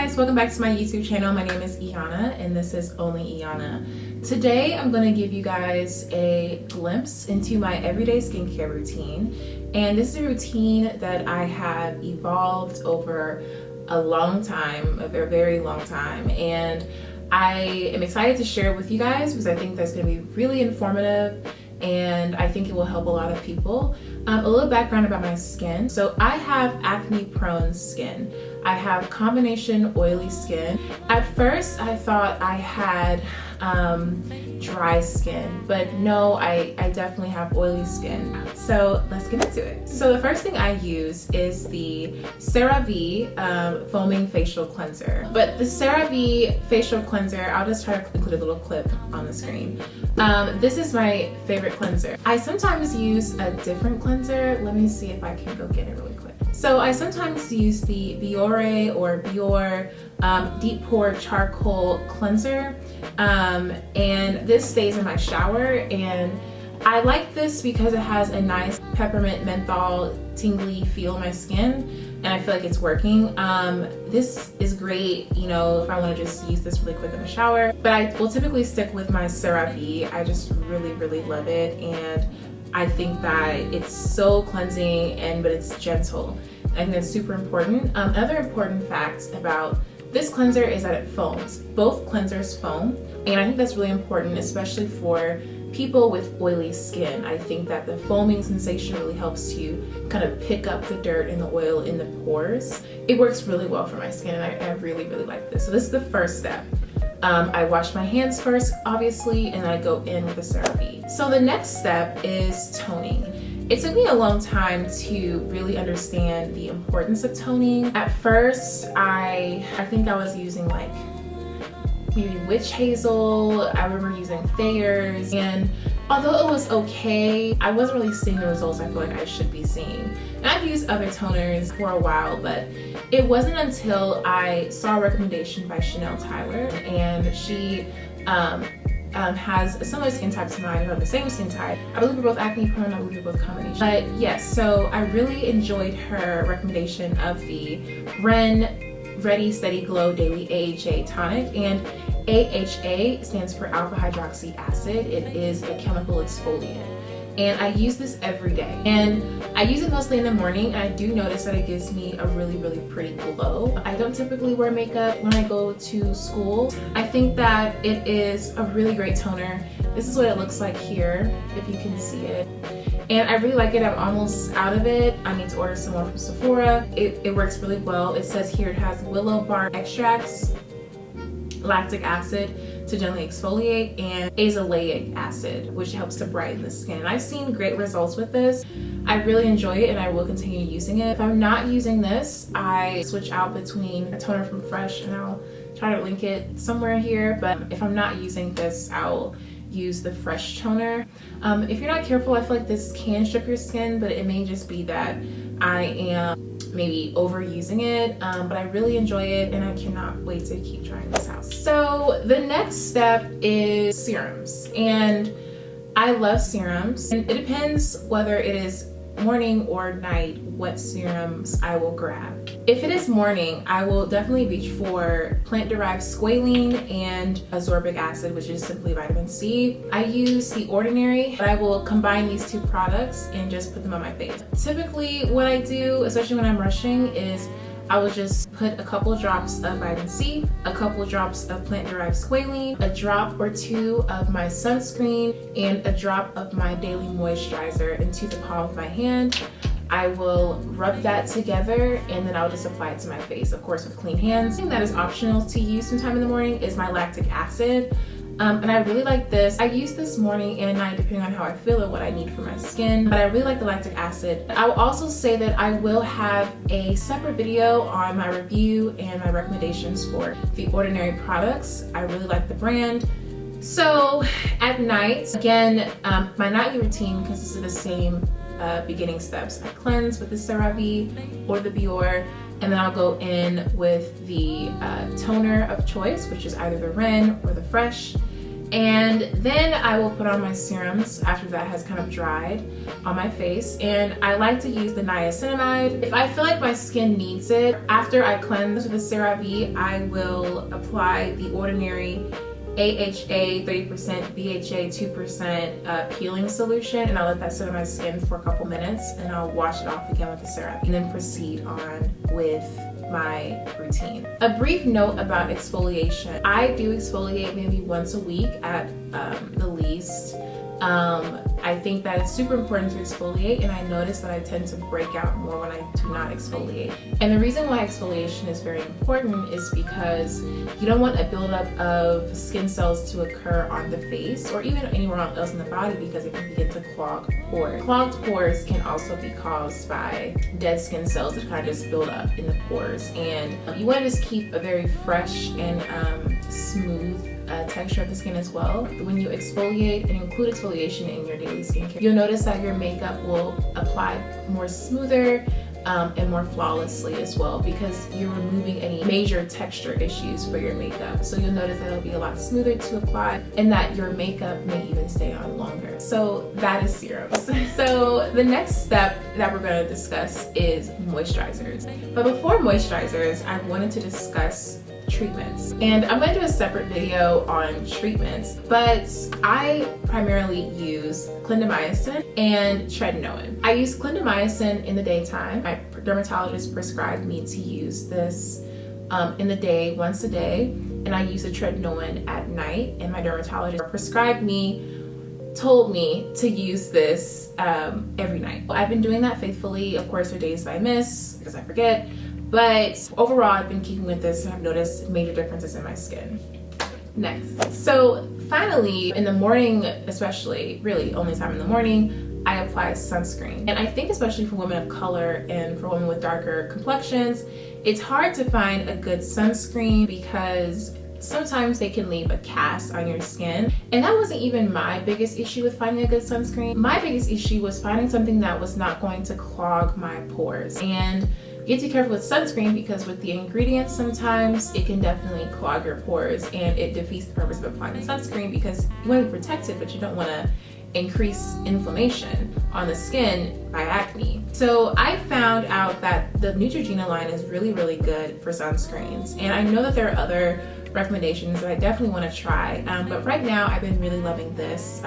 guys, welcome back to my YouTube channel. My name is Iana and this is Only Iana. Today I'm going to give you guys a glimpse into my everyday skincare routine, and this is a routine that I have evolved over a long time, a very long time, and I am excited to share it with you guys because I think that's going to be really informative and I think it will help a lot of people. A little background about my skin. So I have acne prone skin. I have combination oily skin. At first I thought I had dry skin, but no, I definitely have oily skin. So let's get into it. So the first thing I use is the CeraVe foaming facial cleanser. But the CeraVe facial cleanser, I'll just try to include a little clip on the screen. This is my favorite cleanser. I sometimes use a different cleanser. Let me see if I can go get it really quick. So I sometimes use the Biore or Biore Deep Pore Charcoal Cleanser, and this stays in my shower, and I like this because it has a nice peppermint menthol tingly feel in my skin, and I feel like it's working. This is great, you know, if I want to just use this really quick in the shower, but I will typically stick with my CeraVe. I just really love it, and I think that it's so cleansing but it's gentle. I think that's super important. Another important fact about this cleanser is that it foams. Both cleansers foam, and I think that's really important, especially for people with oily skin. I think that the foaming sensation really helps you kind of pick up the dirt and the oil in the pores. It works really well for my skin, and I really like this. So this is the first step. I wash my hands first, obviously, and I go in with the CeraVe. So the next step is toning. It took me a long time to really understand the importance of toning. At first, I think I was using like maybe witch hazel. I remember using Thayer's, and although it was okay, I wasn't really seeing the results I feel like I should be seeing. And I've used other toners for a while, but it wasn't until I saw a recommendation by Chanel Tyler, and she has a similar skin type to mine, or the same skin type. I believe we're both acne prone, I believe we're both combination. But yes, so I really enjoyed her recommendation of the Ren Ready Steady Glow Daily AHA Tonic, and AHA stands for alpha hydroxy acid. It is a chemical exfoliant, and I use this every day, and I use it mostly in the morning, and I do notice that it gives me a really pretty glow. I don't typically wear makeup when I go to school. I think that it is a really great toner. This is what it looks like here, if you can see it. And I really like it. I'm almost out of it. I need to order some more from Sephora. It works really well. It says here it has willow bark extracts, lactic acid to gently exfoliate, and azelaic acid, which helps to brighten the skin. And I've seen great results with this. I really enjoy it, and I will continue using it. If I'm not using this, I switch out between a toner from Fresh, and I'll try to link it somewhere here, but if I'm not using this, I'll use the Fresh toner. If you're not careful, I feel like this can strip your skin, but it may just be that I am maybe overusing it, but I really enjoy it, and I cannot wait to keep trying this out. So the next step is serums, and I love serums, and it depends whether it is morning or night what serums I will grab. If it is morning, I will definitely reach for plant-derived squalene and ascorbic acid, which is simply vitamin C. I use The Ordinary, but I will combine these two products and just put them on my face. Typically what I do, especially when I'm rushing, is I will just put a couple drops of vitamin C, a couple drops of plant-derived squalene, a drop or two of my sunscreen, and a drop of my daily moisturizer into the palm of my hand. I will rub that together, and then I'll just apply it to my face, of course with clean hands. Something that is optional to use sometime in the morning is my lactic acid. And I really like this. I use this morning and night depending on how I feel and what I need for my skin, but I really like the lactic acid. I will also say that I will have a separate video on my review and my recommendations for The Ordinary products. I really like the brand. So at night, again, my nightly routine consists of the same beginning steps. I cleanse with the CeraVe or the Biore, and then I'll go in with the toner of choice, which is either the Ren or the Fresh. And then I will put on my serums after that has kind of dried on my face. And I like to use the niacinamide. If I feel like my skin needs it, after I cleanse with the CeraVe, I will apply the ordinary AHA 30%, BHA 2% peeling solution, and I'll let that sit on my skin for a couple minutes, and I'll wash it off again with the CeraVe, and then proceed on with my routine. A brief note about exfoliation. I do exfoliate maybe once a week at the least. I think that it's super important to exfoliate, and I notice that I tend to break out more when I do not exfoliate. And the reason why exfoliation is very important is because you don't want a buildup of skin cells to occur on the face or even anywhere else in the body, because it can begin to clog pores. Clogged pores can also be caused by dead skin cells that kind of just build up in the pores, and you want to just keep a very fresh and smooth texture of the skin as well. When you exfoliate and include exfoliation in your daily skincare, you'll notice that your makeup will apply more smoother and more flawlessly as well, because you're removing any major texture issues for your makeup. So you'll notice that it'll be a lot smoother to apply, and that your makeup may even stay on longer. So that is serums. So the next step that we're going to discuss is moisturizers. But before moisturizers, I wanted to discuss treatments, and I'm going to do a separate video on treatments, but I primarily use clindamycin and tretinoin. I use clindamycin in the daytime. My dermatologist prescribed me to use this in the day, once a day, and I use the tretinoin at night, and my dermatologist told me to use this every night. I've been doing that faithfully. Of course, there are days that I miss because I forget, but overall, I've been keeping with this, and I've noticed major differences in my skin. Next. So finally, in the morning especially, really only time in the morning, I apply sunscreen. And I think especially for women of color and for women with darker complexions, it's hard to find a good sunscreen because sometimes they can leave a cast on your skin. And that wasn't even my biggest issue with finding a good sunscreen. My biggest issue was finding something that was not going to clog my pores. And you have to be careful with sunscreen, because with the ingredients, sometimes it can definitely clog your pores, and it defeats the purpose of applying sunscreen, because you want to be protected, but you don't want to increase inflammation on the skin by acne. So I found out that the Neutrogena line is really, really good for sunscreens, and I know that there are other recommendations that I definitely want to try, but right now I've been really loving this.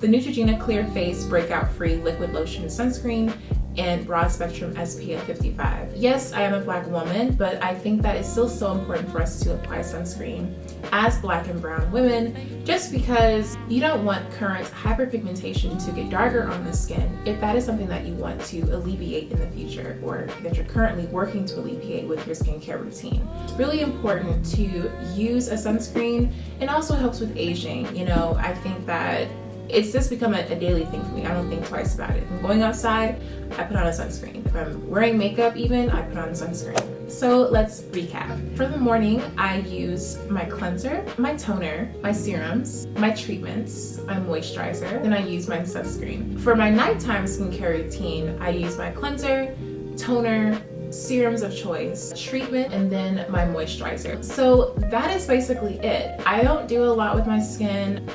The Neutrogena Clear Face Breakout Free Liquid Lotion Sunscreen and Broad Spectrum SPF 55. Yes, I am a Black woman, but I think that it's still so important for us to apply sunscreen as Black and brown women, just because you don't want current hyperpigmentation to get darker on the skin if that is something that you want to alleviate in the future, or that you're currently working to alleviate with your skincare routine. It's really important to use a sunscreen, and also helps with aging. You know, I think that it's just become a daily thing for me. I don't think twice about it. If I'm going outside, I put on a sunscreen. If I'm wearing makeup even, I put on sunscreen. So let's recap. For the morning, I use my cleanser, my toner, my serums, my treatments, my moisturizer, then I use my sunscreen. For my nighttime skincare routine, I use my cleanser, toner, serums of choice, treatment, and then my moisturizer. So that is basically it. I don't do a lot with my skin.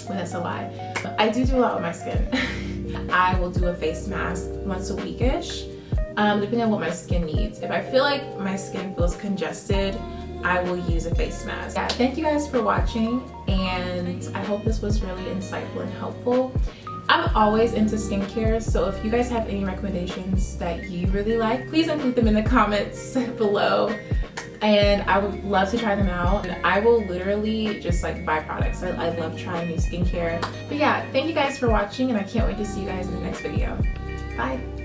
Well, that's a lie. I do a lot with my skin. I will do a face mask once a week-ish, depending on what my skin needs. If I feel like my skin feels congested, I will use a face mask. Yeah, thank you guys for watching, and I hope this was really insightful and helpful. I'm always into skincare, so if you guys have any recommendations that you really like, please include them in the comments below. And I would love to try them out. And I will literally just like buy products. I love trying new skincare. But yeah, thank you guys for watching, and I can't wait to see you guys in the next video. Bye.